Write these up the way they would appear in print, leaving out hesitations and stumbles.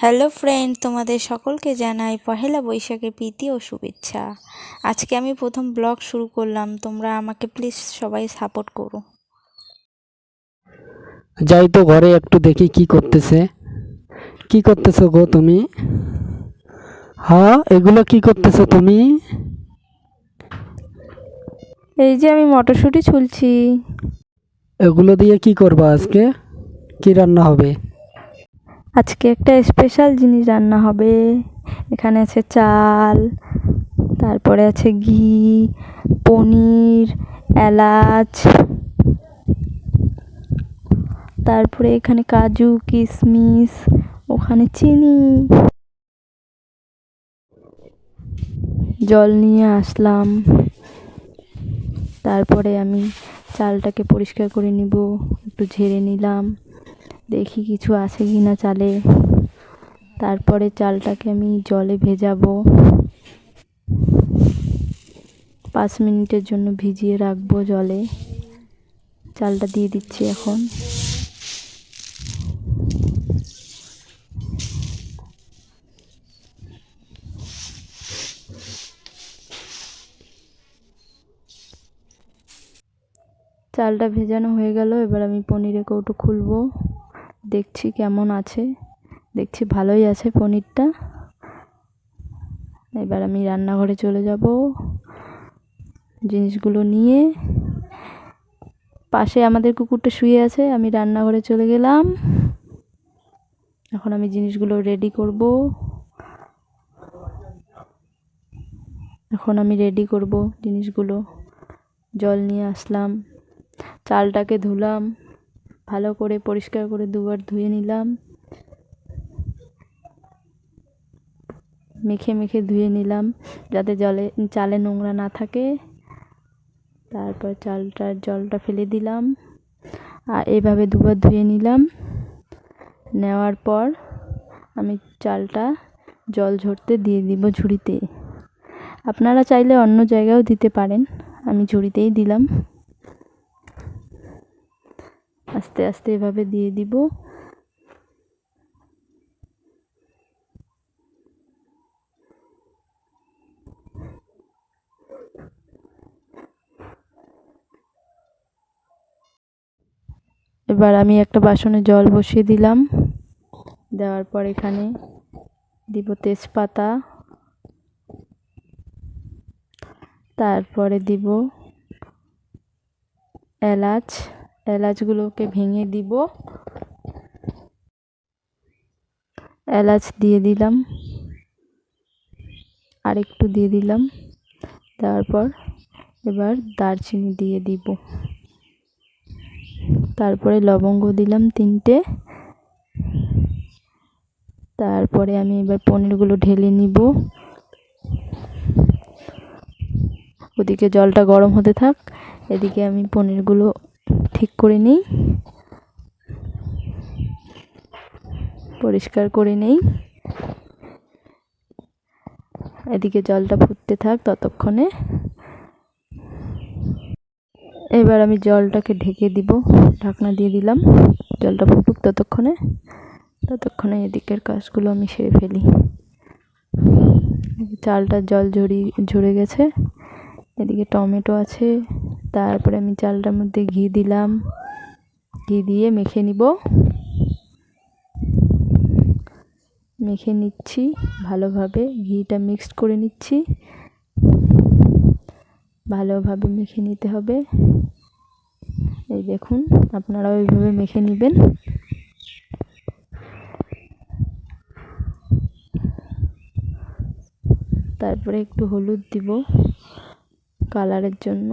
Hello friend, তোমাদের সকলকে জানাই পহেলা বৈশাখের প্রীতি ও শুভেচ্ছা। আজকে আমি প্রথম ব্লগ শুরু করলাম, তোমরা আমাকে প্লিজ সবাই সাপোর্ট করো। যাই তো ঘরে একটু দেখি কি করতেছো গো তুমি? হ্যাঁ, এগুলো কি করতেছো তুমি? এই যে আমি মটরশুঁটি ছুলছি। এগুলো দিয়ে কি করবা আজকে? কি রান্না হবে? আজকে একটা স্পেশাল জিনিস রান্না হবে। এখানে আছে চাল, তারপরে আছে ঘি, পনির, এলাচ, তারপরে এখানে কাজু কিশমিশ, ওখানে চিনি। জল নিয়ে আসলাম, তারপরে আমি চালটাকে পরিষ্কার করে নিব, একটু ঝেড়ে নিলাম, দেখি কিছু আছে কি না চালে। তারপরে চালটাকে আমি জলে ভেজাবো, 5 মিনিটের জন্য ভিজিয়ে রাখবো জলে। চালটা দিয়ে দিচ্ছি এখন। চালটা ভেজানো হয়ে গেল। এবার আমি পনিরের কৌটো খুলবো, দেখছি কেমন আছে। দেখছি ভালোই আছে পনিরটা। এবার আমি রান্নাঘরে চলে যাব জিনিসগুলো নিয়ে। পাশে আমাদের কুকুরটা শুয়ে আছে, আমি রান্নাঘরে চলে গেলাম। এখন আমি জিনিসগুলো রেডি করব। জিনিসগুলো। জল নিয়ে আসলাম, চালটাকে ধুলাম, ভালো করে পরিষ্কার করে দুবার ধুয়ে নিলাম, মেখে মেখে ধুয়ে নিলাম যাতে চালে নোংরা না থাকে। তারপর জলটা ফেলে দিলাম, আর এভাবে দুবার ধুয়ে নিলাম। নেওয়ার পর আমি চালটা জল ঝরতে দিয়ে দিব ঝুড়িতে। আপনারা চাইলে অন্য জায়গায়ও দিতে পারেন, আমি ঝুড়িতেই দিলাম। আস্তে আস্তে এভাবে দিয়ে দিব। এবার আমি একটা বাসনে জল বসিয়ে দিলাম। দেওয়ার পর এখানে দিব তেজপাতা, তারপরে দিব এলাচগুলোকে ভেঙে দিব। এলাচ দিয়ে দিলাম, আর একটু দিয়ে দিলাম। দেওয়ার পর এবার দারচিনি দিয়ে দিব, তারপরে লবঙ্গ দিলাম 3টে। তারপরে আমি এবার পনিরগুলো ঢেলে নিব। ওদিকে জলটা গরম হতে থাক, এদিকে আমি পনিরগুলো ঠিক করে নিই, পরিষ্কার করে নেই। এদিকে জলটা ফুটতে থাক ততক্ষণে। এবার আমি জলটাকে ঢেকে দিব, ঢাকনা দিয়ে দিলাম। জলটা ফুটুক ততক্ষণে এদিকের কাজগুলো আমি সেরে ফেলি। চালটার জল ঝরে গেছে। এদিকে টমেটো আছে, তারপরে আমি চালটার মধ্যে ঘি দিলাম, ঘি দিয়ে মেখে নিচ্ছি ভালোভাবে। ঘিটা মিক্সড করে নিচ্ছি, ভালোভাবে মেখে নিতে হবে। এই দেখুন, আপনারাও এইভাবে মেখে নেবেন। তারপরে একটু হলুদ দিব কালারের জন্য,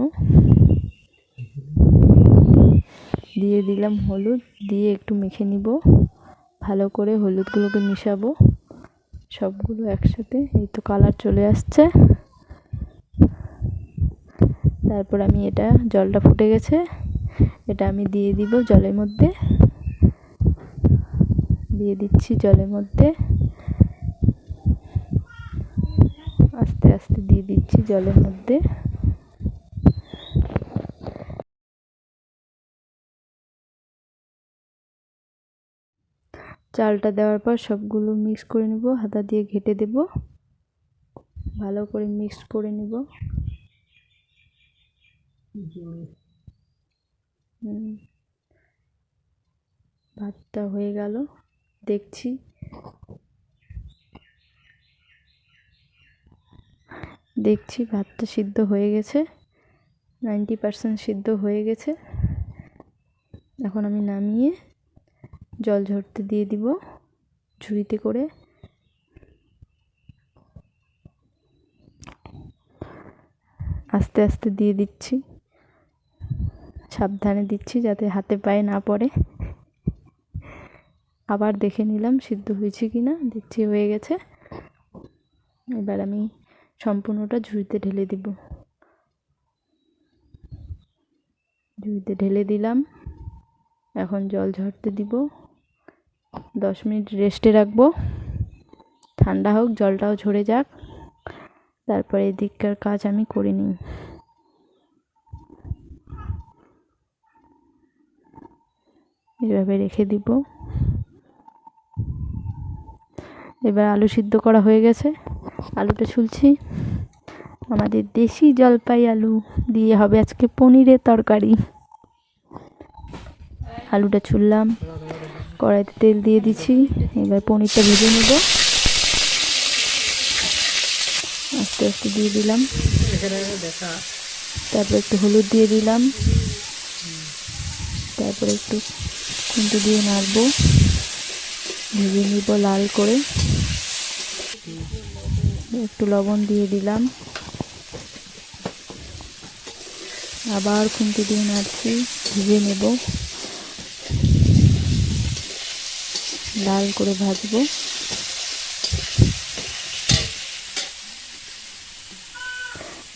দিয়ে দিলাম হলুদ, দিয়ে একটু মেখে নিব ভালো করে। হলুদগুলোকে মিশাবো সবগুলো একসাথে। এই তো কালার চলে আসছে। তারপর আমি জলটা ফুটে গেছে, এটা আমি দিয়ে দিব জলের মধ্যে। দিয়ে দিচ্ছি জলের মধ্যে, আস্তে আস্তে দিয়ে দিচ্ছি জলের মধ্যে। চালটা দেওয়ার পর সবগুলো মিক্স করে নেব, হাতা দিয়ে ঘেঁটে দেব, ভালো করে মিক্স করে নেব। ভাতটা হয়ে গেল, দেখছি। ভাতটা সিদ্ধ হয়ে গেছে, 90% সিদ্ধ হয়ে গেছে। এখন আমি নামিয়ে জল ঝরতে দিয়ে দিব ঝুড়িতে করে। আস্তে আস্তে দিয়ে দিচ্ছি, সাবধানে দিচ্ছি যাতে হাতে পায়ে না পড়ে। আবার দেখে নিলাম সিদ্ধ হয়েছে কিনা, দেখছি হয়ে গেছে। এবার আমি সম্পূর্ণটা ঝুড়িতে ঢেলে দিব। ঝুড়িতে ঢেলে দিলাম। এখন জল ঝরতে দিব, 10 মিনিট রেস্টে রাখবো, ঠান্ডা হোক, জলটাও ঝরে যাক, তারপরে এদিককার কাজ আমি করে নিই। এভাবে রেখে দিব। এবার আলু সিদ্ধ করা হয়ে গেছে, আলুটা ছুলছি। আমাদের দেশি জলপাই আলু দিয়ে হবে আজকে পনিরের তরকারি। আলুটা ছুললাম, কড়াইতে তেল দিয়ে দিচ্ছি। এবার পনিরটা ভেজে নেব, আস্তে আস্তে দিয়ে দিলাম। তারপর একটু হলুদ দিয়ে দিলাম, তারপরে একটু খুন্তি দিয়ে নাড়বো, ভেজে নিব লাল করে। একটু লবণ দিয়ে দিলাম, আবার খুন্তি দিয়ে নাড়ছি, ভেজে নেব, লাল করে ভাজবো।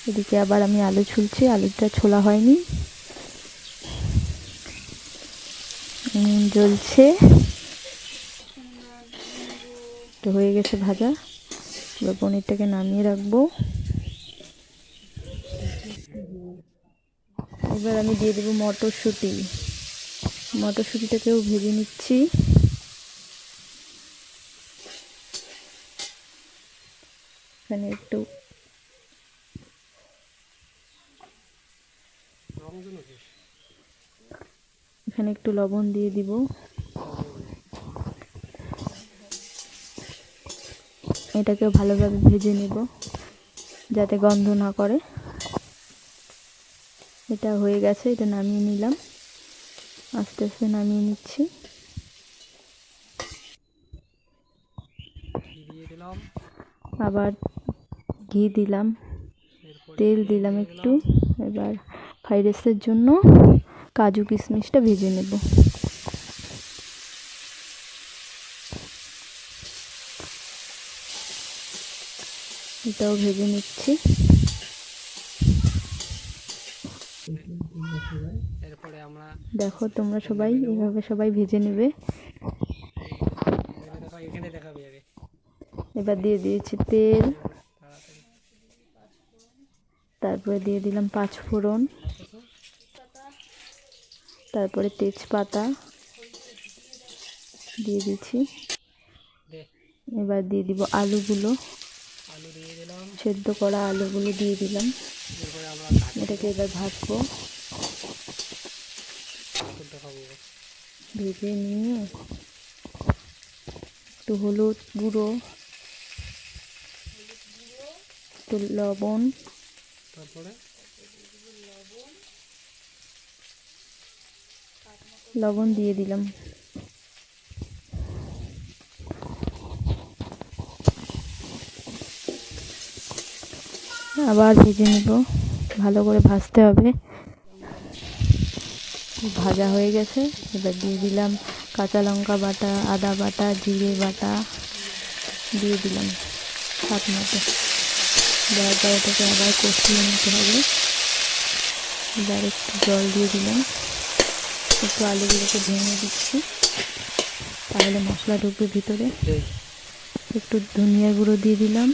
এদিকে আবার আমি আলু ছুলছি, আলুটা ছোলা হয়নি, জ্বলছে, তো হয়ে গেছে ভাজা। এবার পনিরটাকে নামিয়ে রাখবো। এবার আমি দিয়ে দেবো মটরশুঁটি, মটরশুঁটিটাকেও ভেজে নিচ্ছি। এখানে একটু লবণ দিয়ে দিব। এটাকেও ভালোভাবে ভেজে নেব যাতে গন্ধ না করে। এটা হয়ে গেছে, এটা নামিয়ে নিলাম, আস্তে আস্তে নামিয়ে নিচ্ছি। আবার ঘি দিলাম, তেল দিলাম একটু। এবার ফ্রাইড রাইসের জন্য কাজু কিশমিশটা ভেজে নেব। এটাও ভেজে নিচ্ছি। দেখো তোমরা সবাই এভাবে সবাই ভেজে নেবে। এবার দিয়ে দিয়েছি তেল, তারপরে দিয়ে দিলাম 5 ফোড়ন, তারপরে তেজপাতা দিয়ে দিচ্ছি। এবার দিয়ে দিব আলুগুলো, সেদ্ধ করা আলুগুলো দিয়ে দিলাম। এটাকে এবার ভাজবো, ভেজে নিয়ে একটু হলুদ গুঁড়ো, একটু লবণ, লবণ দিয়ে দিলাম। আবার ভেজে নেব, ভালো করে ভাজতে হবে। ভাজা হয়ে গেছে, এবার দিয়ে দিলাম কাঁচা লঙ্কা বাটা, আদা বাটা, জিরে বাটা দিয়ে দিলাম স্বাদ মতো। দেওয়ার পর এটাকে আবার কষিয়ে নিতে হবে। এবার একটু জল দিয়ে দিলাম, একটু আলুগুলোকে ভেঙে দিচ্ছি, তাহলে মশলা ঢুকবে ভিতরে। একটু ধনিয়া গুঁড়ো দিয়ে দিলাম,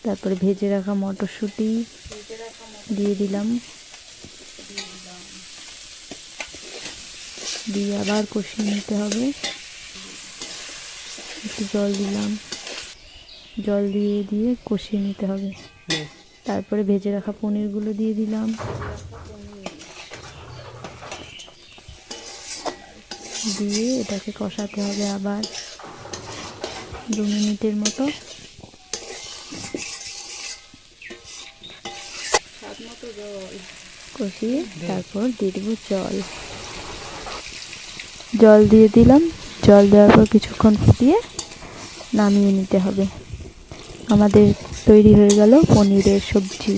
তারপরে ভেজে রাখা মটরশুঁটি দিয়ে দিলাম, দিয়ে আবার কষিয়ে নিতে হবে। একটু জল দিলাম, জল দিয়ে কষিয়ে নিতে হবে। তারপরে ভেজে রাখা পনিরগুলো দিয়ে দিলাম, দিয়ে এটাকে কষাতে হবে আবার 2 মিনিটের মতো। কষিয়ে তারপর দিয়ে দেবো জল দিয়ে দিলাম। জল দেওয়ার পর কিছুক্ষণ ফুটিয়ে নামিয়ে নিতে হবে। আমাদের তৈরি হয়ে গেল পনিরের সবজি।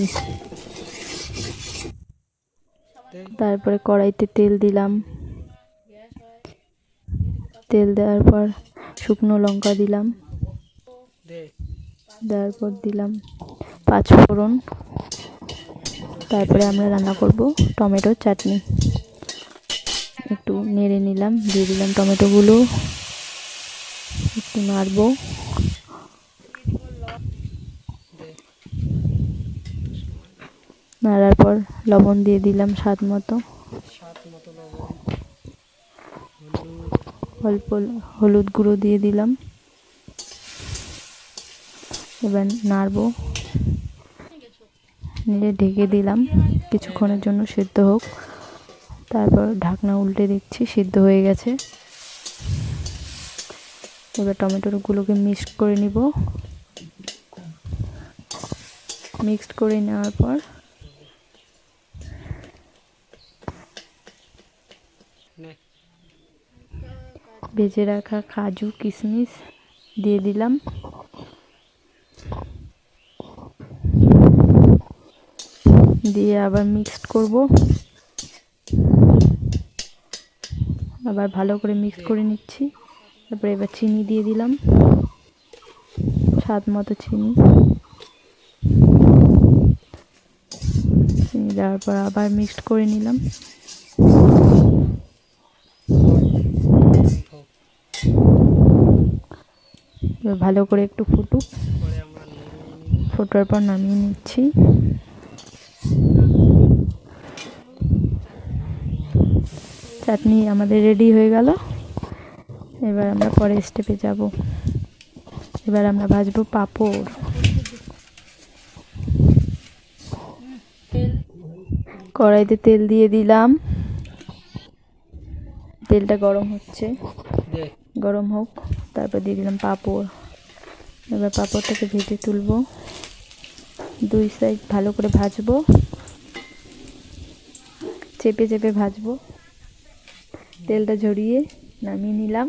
তারপরে কড়াইতে তেল দিলাম, তেল দেওয়ার পর শুকনো লঙ্কা দিলাম, দেওয়ার পর দিলাম 5 ফোড়ন। তারপরে আমরা রান্না করব টমেটোর চাটনি। একটু নেড়ে নিলাম, দিয়ে দিলাম টমেটোগুলো, একটু নাড়বো। নাড়ার পর লবণ দিয়ে দিলাম স্বাদ মতো, অল্প হলুদ গুঁড়ো দিয়ে দিলাম। এবার নাড়বো, নেড়ে ঢেকে দিলাম কিছুক্ষণের জন্য সিদ্ধ হোক। তারপর ঢাকনা উল্টে দেখছি সিদ্ধ হয়ে গেছে। এবার টমেটোগুলোকে মিক্সড করে নিব। মিক্সড করে নেওয়ার পর ভেজে রাখা কাজু কিশমিশ দিয়ে দিলাম, দিয়ে আবার মিক্সড করব। আবার ভালো করে মিক্স করে নিচ্ছি। তারপরে এবার চিনি দিয়ে দিলাম, স্বাদ মতো চিনি দেওয়ার পর আবার মিক্সড করে নিলাম। এবার ভালো করে একটু ফুটুক, ফোটার পর নামিয়ে নিচ্ছি। চাটনি আমাদের রেডি হয়ে গেল। এবার আমরা পরের স্টেপে যাব। এবার আমরা ভাজবো পাঁপড়। কড়াইতে তেল দিয়ে দিলাম, তেলটা গরম হচ্ছে, গরম হোক। তারপর দিয়ে দিলাম পাঁপড়। এবার পাঁপড়টাকে ভেজে তুলবো, 2 সাইড ভালো করে ভাজবো, চেপে চেপে ভাজবো। তেলটা ঝরিয়ে নামিয়ে নিলাম।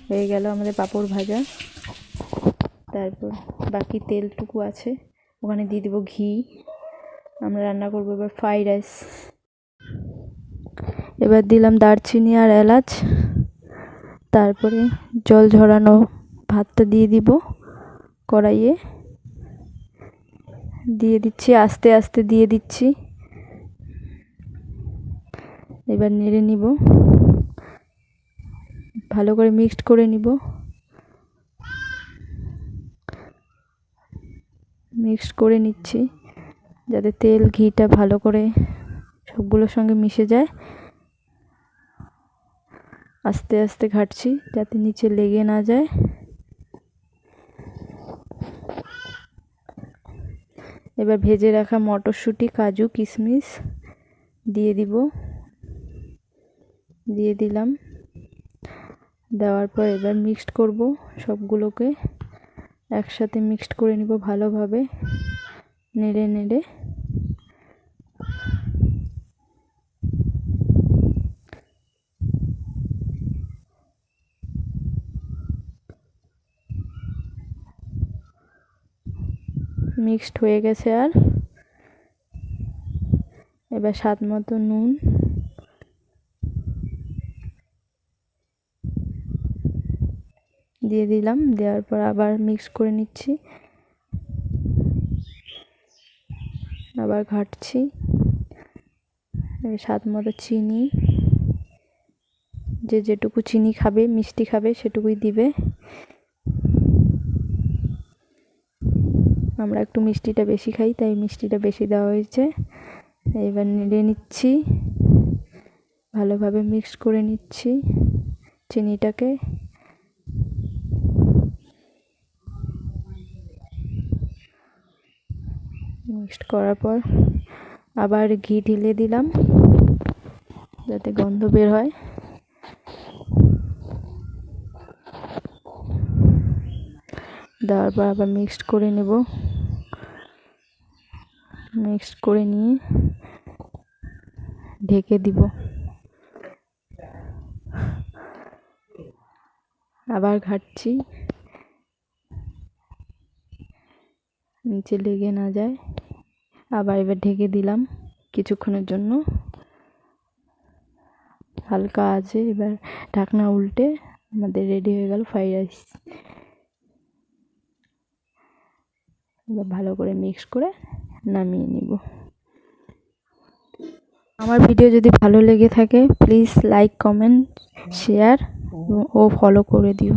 হয়ে গেল আমাদের পাঁপড় ভাজা। তারপর বাকি তেলটুকু আছে, ওখানে দিয়ে দেবো ঘি। আমরা রান্না করবো এবার ফ্রাইড রাইস। এবার দিলাম দারচিনি আর এলাচ। তারপরে জল ঝরানো ভাতটা দিয়ে দিব কড়াইয়ে, দিয়ে দিচ্ছি, আস্তে আস্তে দিয়ে দিচ্ছি। এবার নেড়ে নিব, ভালো করে মিক্সড করে নিব। মিক্সড করে নিচ্ছি যাতে তেল ঘিটা ভালো করে সবগুলোর সঙ্গে মিশে যায়। আস্তে আস্তে ঘাটছি যাতে নিচে লেগে না যায়। এবার ভেজে রাখা মটরশুঁটি, কাজু, কিশমিশ দিয়ে দিব, দিয়ে দিলাম। দেওয়ার পর এবার মিক্সড করব, সবগুলোকে একসাথে মিক্সড করে নিব ভালোভাবে, নেড়ে নেড়ে। মিক্সড হয়ে গেছে। আর এবার স্বাদ মতো নুন, দিয়ে দিলাম। দেওয়ার পর আবার মিক্স করে নিচ্ছি, আবার ঘাটছি। স্বাদ মতো চিনি, যে যেটুকু চিনি খাবে, মিষ্টি খাবে সেটুকুই দিবে। আমরা একটু মিষ্টিটা বেশি খাই, তাই মিষ্টিটা বেশি দেওয়া হয়েছে। এবার নেড়ে নিচ্ছি। ভালোভাবে মিক্স করে নিচ্ছি চিনিটাকে। মিক্সড করার পর আবার ঘি ঢেলে দিলাম যাতে গন্ধ বের হয়। দেওয়ার পর আবার মিক্সড করে নেব। মিক্সড করে নিয়ে ঢেকে দিব। আবার ঘাটছি নিচে লেগে না যায়। আবার এবার ঢেকে দিলাম কিছুক্ষণের জন্য। হালকা আছে, এবার ঢাকনা উল্টে আমাদের রেডি হয়ে গেল ফ্রাইড রাইস। এবার ভালো করে মিক্স করে নামিয়ে নিব। আমার ভিডিও যদি ভালো লেগে থাকে প্লিজ লাইক, কমেন্ট, শেয়ার ও ফলো করে দিও।